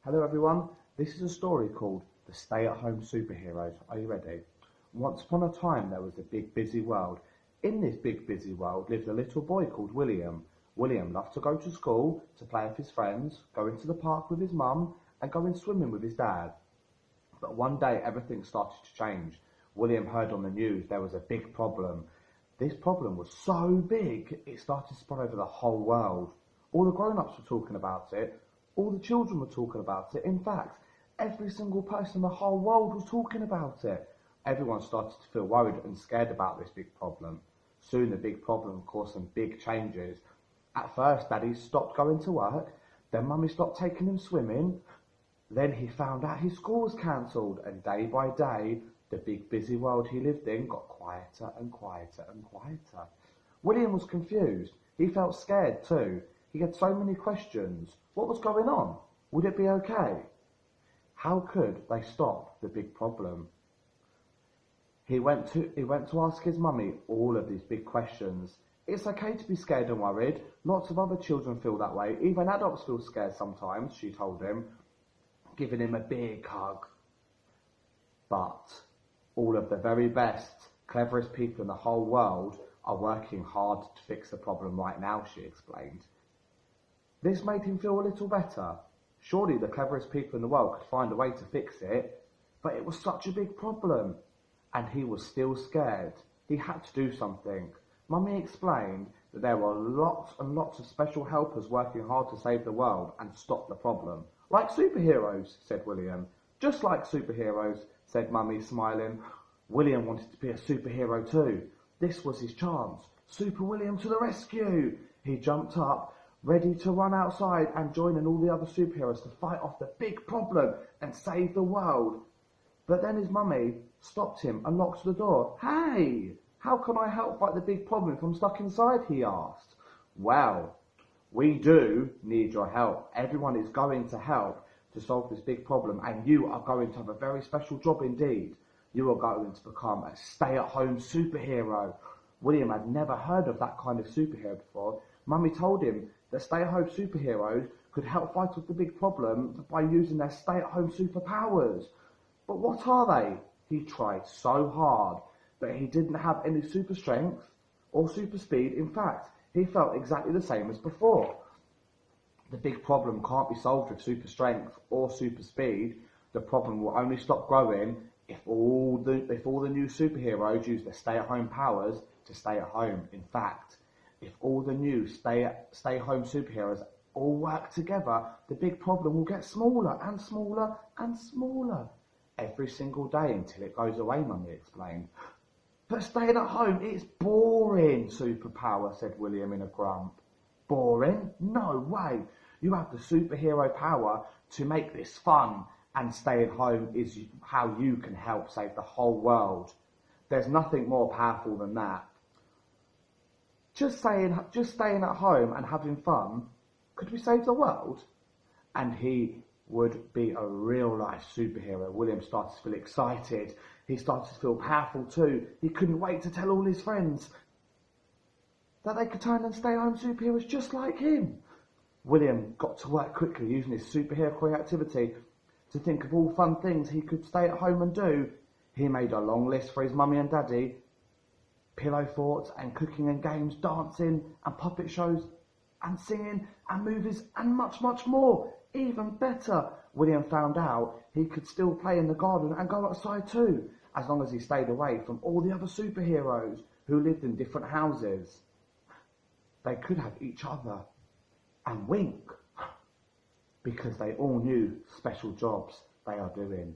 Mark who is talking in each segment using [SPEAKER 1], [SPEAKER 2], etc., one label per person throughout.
[SPEAKER 1] Hello everyone, this is a story called The Stay-at-Home Superheroes. Are you ready? Once upon a time there was a big busy world. In this big busy world lived a little boy called William. William loved to go to school, to play with his friends, go into the park with his mum and go in swimming with his dad. But one day everything started to change. William heard on the news there was a big problem. This problem was so big it started to spread over the whole world. All the grown-ups were talking about it. All the children were talking about it. In fact, every single person in the whole world was talking about it. Everyone started to feel worried and scared about this big problem. Soon the big problem caused some big changes. At first, Daddy stopped going to work. Then Mummy stopped taking him swimming. Then he found out his school was cancelled, and day by day, the big busy world he lived in got quieter and quieter and quieter. William was confused. He felt scared too. He had so many questions. What was going on? Would it be okay? How could they stop the big problem? He went to ask his mummy all of these big questions. It's okay to be scared and worried. Lots of other children feel that way. Even adults feel scared sometimes, she told him, giving him a big hug. But all of the very best, cleverest people in the whole world are working hard to fix the problem right now, she explained. This made him feel a little better. Surely the cleverest people in the world could find a way to fix it, but it was such a big problem, and he was still scared. He had to do something. Mummy explained that there were lots and lots of special helpers working hard to save the world and stop the problem. Like superheroes, said William. Just like superheroes, said Mummy, smiling. William wanted to be a superhero too. This was his chance. Super William to the rescue! He jumped up, ready to run outside and join in all the other superheroes to fight off the big problem and save the world. But then his mummy stopped him and locked the door. Hey, how can I help fight the big problem if I'm stuck inside, he asked. Well, we do need your help. Everyone is going to help to solve this big problem, and you are going to have a very special job indeed. You are going to become a stay-at-home superhero. William had never heard of that kind of superhero before. Mummy told him that stay-at-home superheroes could help fight off the big problem by using their stay-at-home superpowers. But what are they? He tried so hard, but he didn't have any super strength or super speed. In fact, he felt exactly the same as before. The big problem can't be solved with super strength or super speed. The problem will only stop growing if all the new superheroes use their stay-at-home powers to stay at home. In fact, if all the new stay-home superheroes all work together, the big problem will get smaller and smaller and smaller every single day until it goes away, Mummy explained. But staying at home, it's boring, superpower, said William in a grump. Boring? No way. You have the superhero power to make this fun, and staying home is how you can help save the whole world. There's nothing more powerful than that. Just staying at home and having fun, could we save the world? And he would be a real life superhero. William started to feel excited. He started to feel powerful too. He couldn't wait to tell all his friends that they could turn and stay home superheroes just like him. William got to work quickly using his superhero creativity to think of all fun things he could stay at home and do. He made a long list for his mummy and daddy. Pillow forts and cooking and games, dancing and puppet shows and singing and movies and much, much more. Even better, William found out he could still play in the garden and go outside too, as long as he stayed away from all the other superheroes who lived in different houses. They could have each other and wink, because they all knew special jobs they are doing.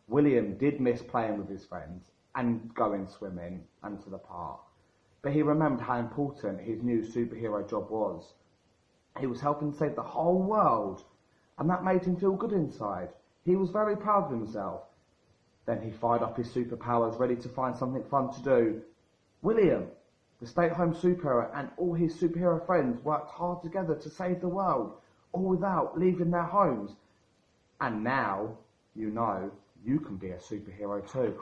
[SPEAKER 1] William did miss playing with his friends and going swimming and to the park, but he remembered how important his new superhero job was. He was helping save the whole world, and that made him feel good inside. He was very proud of himself. Then he fired up his superpowers, ready to find something fun to do. William, the stay-at-home superhero, and all his superhero friends worked hard together to save the world, all without leaving their homes. And now, you know, you can be a superhero too.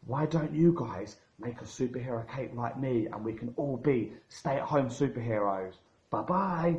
[SPEAKER 1] Why don't you guys make a superhero cape like me, and we can all be stay-at-home superheroes? Bye-bye.